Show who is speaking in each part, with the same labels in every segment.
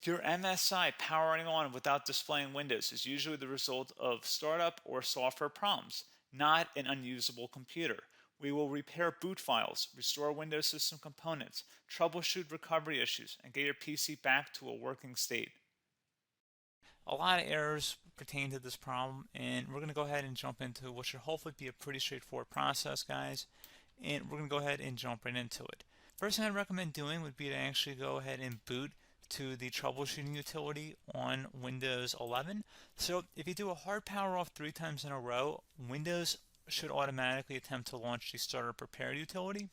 Speaker 1: Your MSI powering on without displaying Windows is usually the result of startup or software problems, not an unusable computer. We will repair boot files, restore Windows system components, troubleshoot recovery issues, and get your PC back to a working state. A lot of errors pertain to this problem, and we're going to go ahead and jump into what should hopefully be a pretty straightforward process, guys. And we're going to go ahead and jump right into it. First thing I'd recommend doing would be to actually go ahead and boot to the troubleshooting utility on Windows 11. So if you do a hard power off 3 times in a row, Windows should automatically attempt to launch the startup prepare utility.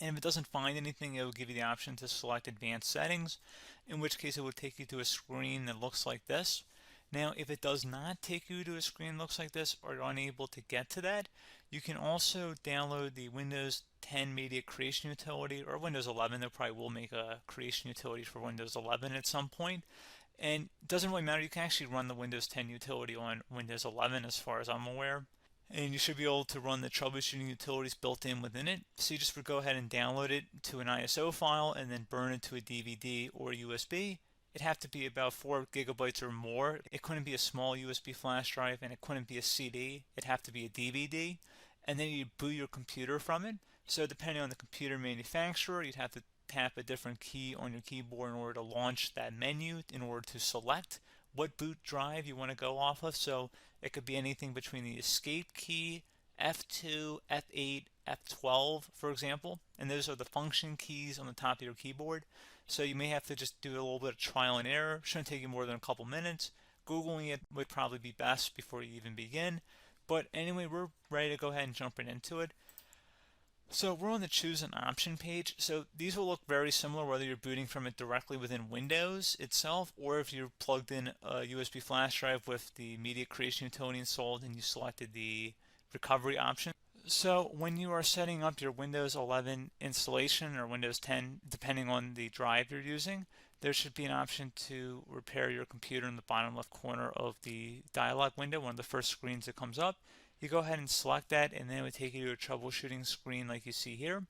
Speaker 1: And if it doesn't find anything, it will give you the option to select advanced settings, in which case it would take you to a screen that looks like this. Now, if it does not take you to a screen that looks like this, or you're unable to get to that, you can also download the Windows 10 Media Creation Utility, or Windows 11. They probably will make a creation utility for Windows 11 at some point. And it doesn't really matter, you can actually run the Windows 10 utility on Windows 11 as far as I'm aware. And you should be able to run the troubleshooting utilities built in within it. So you just would go ahead and download it to an ISO file and then burn it to a DVD or USB. It'd have to be about 4 gigabytes or more. It couldn't be a small USB flash drive, and it couldn't be a CD. It'd have to be a DVD. And then you'd boot your computer from it. So depending on the computer manufacturer, you'd have to tap a different key on your keyboard in order to launch that menu, in order to select what boot drive you want to go off of. So it could be anything between the escape key, F2, F8, F12, for example. And those are the function keys on the top of your keyboard. So you may have to just do a little bit of trial and error. Shouldn't take you more than a couple minutes. Googling it would probably be best before you even begin. But anyway, we're ready to go ahead and jump right into it. So we're on the choose an option page. So these will look very similar whether you're booting from it directly within Windows itself, or if you're plugged in a USB flash drive with the media creation utility installed and you selected the recovery option. So when you are setting up your Windows 11 installation or Windows 10, depending on the drive you're using, there should be an option to repair your computer in the bottom left corner of the dialog window, one of the first screens that comes up. You go ahead and select that, and then it would take you to a troubleshooting screen like you see here.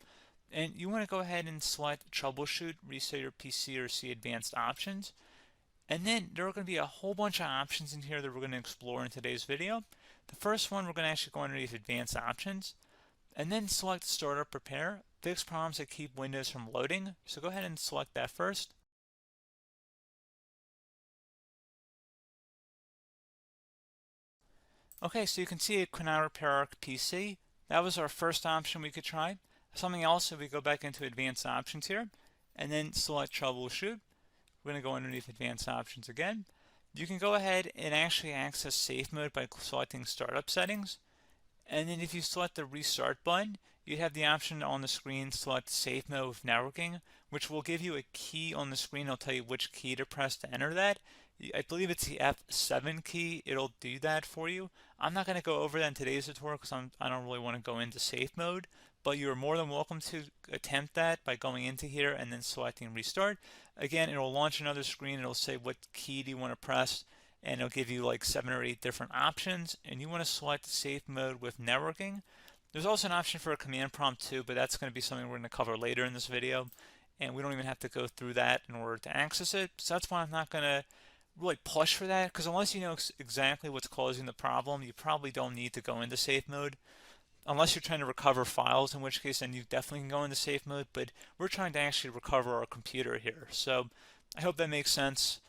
Speaker 1: And you want to go ahead and select troubleshoot, reset your PC, or see advanced options. And then there are going to be a whole bunch of options in here that we're going to explore in today's video. The first one, we're going to actually go underneath advanced options, and then select startup prepare, fix problems that keep Windows from loading. So go ahead and select that first. Okay, so you can see it could now repair our PC. That was our first option we could try. Something else, if we go back into advanced options here, and then select troubleshoot, we're going to go underneath advanced options again. You can go ahead and actually access safe mode by selecting startup settings. And then if you select the restart button, you have the option on the screen, select safe mode with networking, which will give you a key on the screen. It'll tell you which key to press to enter that. I believe it's the F7 key. It'll do that for you. I'm not going to go over that in today's tutorial because I don't really want to go into safe mode, but you're more than welcome to attempt that by going into here and then selecting restart. Again, it'll launch another screen. It'll say what key do you want to press, and it'll give you like 7 or 8 different options, and you want to select safe mode with networking. There's also an option for a command prompt too, but that's going to be something we're going to cover later in this video, and we don't even have to go through that in order to access it. So that's why I'm not going to really push for that, because unless you know exactly what's causing the problem, you probably don't need to go into safe mode. Unless you're trying to recover files, in which case then you definitely can go into safe mode, but we're trying to actually recover our computer here. So I hope that makes sense.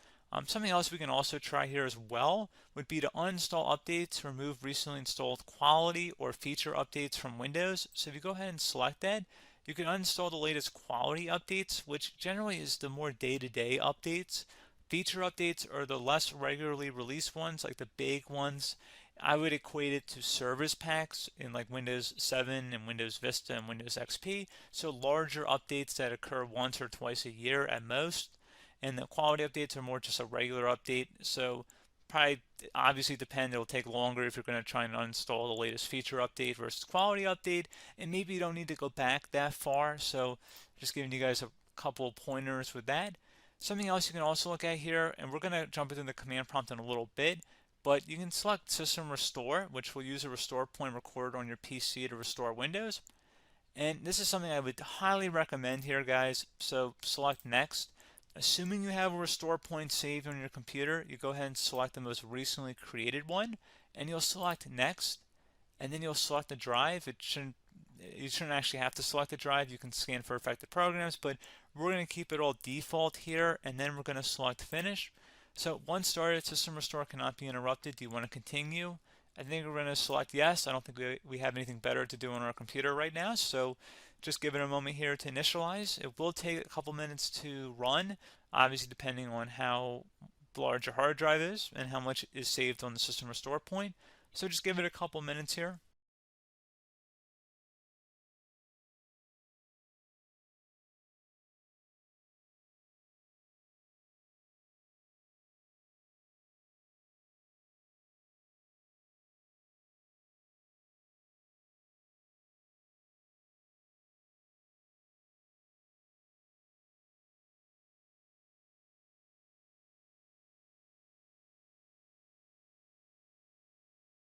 Speaker 1: Something else we can also try here as well would be to uninstall updates, remove recently installed quality or feature updates from Windows. So if you go ahead and select that, you can uninstall the latest quality updates, which generally is the more day-to-day updates. Feature updates are the less regularly released ones, like the big ones. I would equate it to service packs in like Windows 7 and Windows Vista and Windows XP. So larger updates that occur once or twice a year at most. And the quality updates are more just a regular update. So probably obviously depend, it'll take longer if you're going to try and uninstall the latest feature update versus quality update. And maybe you don't need to go back that far. So just giving you guys a couple of pointers with that. Something else you can also look at here, and we're going to jump into the command prompt in a little bit, but you can select System Restore, which will use a restore point recorded on your PC to restore Windows. And this is something I would highly recommend here, guys. So select Next. Assuming you have a restore point saved on your computer, you go ahead and select the most recently created one, and you'll select next, and then you'll select the drive. You shouldn't actually have to select the drive. You can scan for affected programs, but we're going to keep it all default here, and then we're going to select finish. So once started, system restore cannot be interrupted. Do you want to continue? I think we're going to select yes. I don't think we have anything better to do on our computer right now, so just give it a moment here to initialize. It will take a couple minutes to run, obviously depending on how large your hard drive is and how much is saved on the system restore point. So just give it a couple minutes here.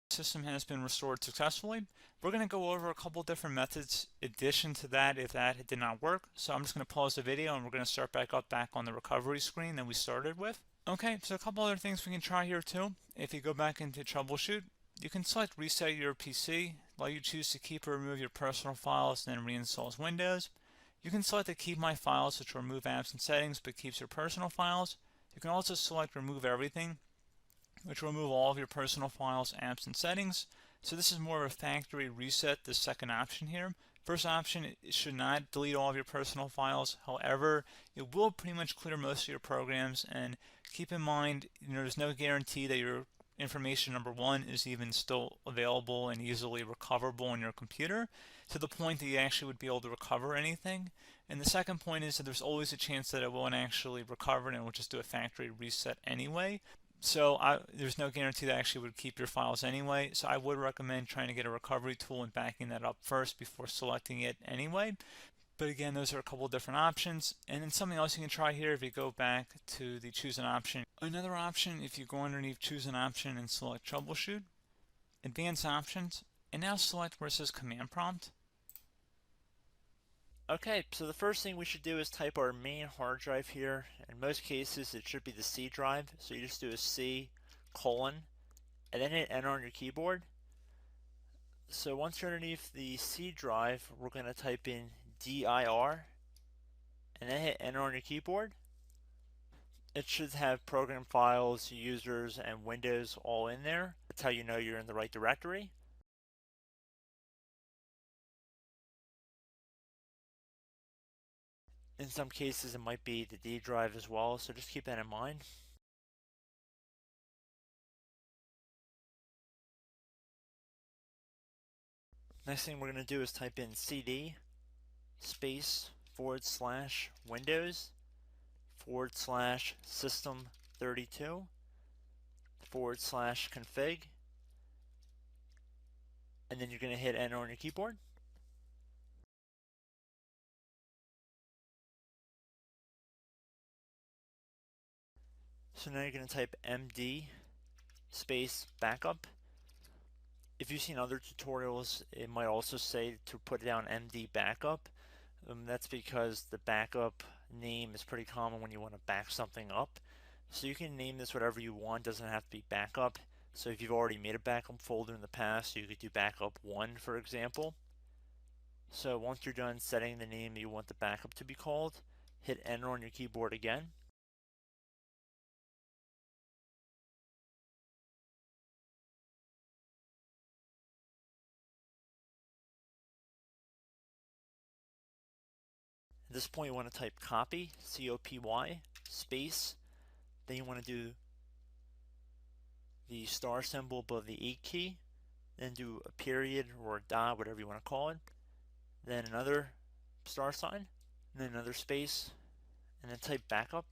Speaker 1: System has been restored successfully. We're going to go over a couple different methods in addition to that if that did not work. So I'm just going to pause the video and we're going to start back on the recovery screen that we started with. Okay, so a couple other things we can try here too. If you go back into Troubleshoot, you can select Reset Your PC, while you choose to keep or remove your personal files and then reinstalls Windows. You can select to keep my files, which will remove apps and settings but keeps your personal files. You can also select Remove Everything, which will remove all of your personal files, apps, and settings. So this is more of a factory reset, the second option here. First option, it should not delete all of your personal files. However, it will pretty much clear most of your programs. And keep in mind, there's no guarantee that your information, number one, is even still available and easily recoverable on your computer to the point that you actually would be able to recover anything. And the second point is that there's always a chance that it won't actually recover and it will just do a factory reset anyway. So there's no guarantee that actually would keep your files anyway. So I would recommend trying to get a recovery tool and backing that up first before selecting it anyway. But again, those are a couple different options. And then something else you can try here if you go back to the choose an option. Another option, if you go underneath choose an option and select troubleshoot, advanced options, and now select where it says command prompt.
Speaker 2: Okay, so the first thing we should do is type our main hard drive here. In most cases, it should be the C drive. So you just do a C colon and then hit enter on your keyboard. So once you're underneath the C drive, we're going to type in dir and then hit enter on your keyboard. It should have program files, users, and Windows all in there. That's how you know you're in the right directory. In some cases, it might be the D drive as well, so just keep that in mind. Next thing we're going to do is type in cd space / Windows / system32 / config, and then you're going to hit enter on your keyboard. So now you're going to type md space backup. If you've seen other tutorials, it might also say to put down md backup. That's because the backup name is pretty common when you want to back something up. So you can name this whatever you want, doesn't have to be backup. So if you've already made a backup folder in the past, you could do backup 1, for example. So once you're done setting the name you want the backup to be called, hit enter on your keyboard again. At this point you want to type copy, C-O-P-Y, space, then you want to do the star symbol above the 8 key, then do a period or a dot, whatever you want to call it, then another star sign, and then another space, and then type backup,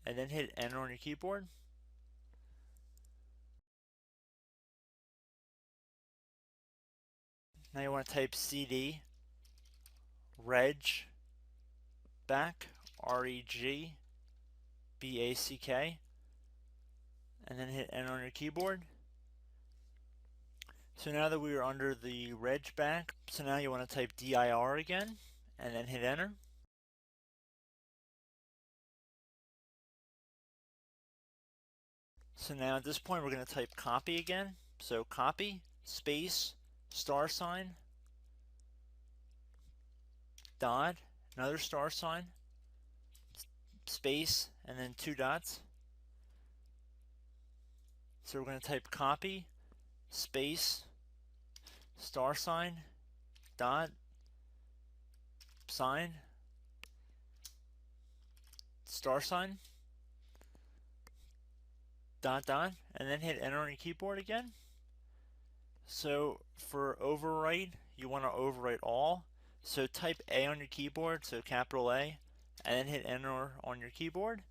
Speaker 2: and then hit enter on your keyboard. Now you want to type cd reg back, REGBACK, and then hit enter on your keyboard. So now that we are under the reg back, so now you want to type dir again, and then hit enter. So now at this point we're going to type copy again. So copy, space, star sign, dot, another star sign, space, and then 2 dots. So we're going to type copy, space, star sign, dot, sign, star sign, dot, dot, and then hit enter on your keyboard again. So for overwrite, you want to overwrite all. So type A on your keyboard, so capital A, and then hit enter on your keyboard.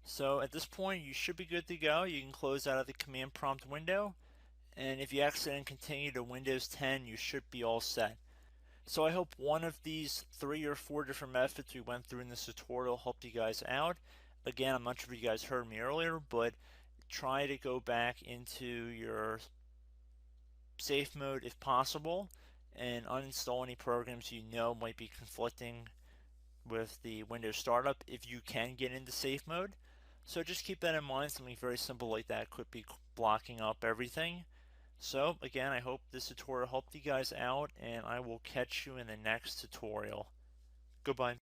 Speaker 2: So at this point, you should be good to go. You can close out of the command prompt window. And if you accidentally continue to Windows 10, you should be all set. So I hope one of these 3 or 4 different methods we went through in this tutorial helped you guys out. Again, I'm not sure if you guys heard me earlier, but try to go back into your safe mode if possible and uninstall any programs you know might be conflicting with the Windows startup if you can get into safe mode. So just keep that in mind. Something very simple like that could be blocking up everything. So again, I hope this tutorial helped you guys out, and I will catch you in the next tutorial. Goodbye.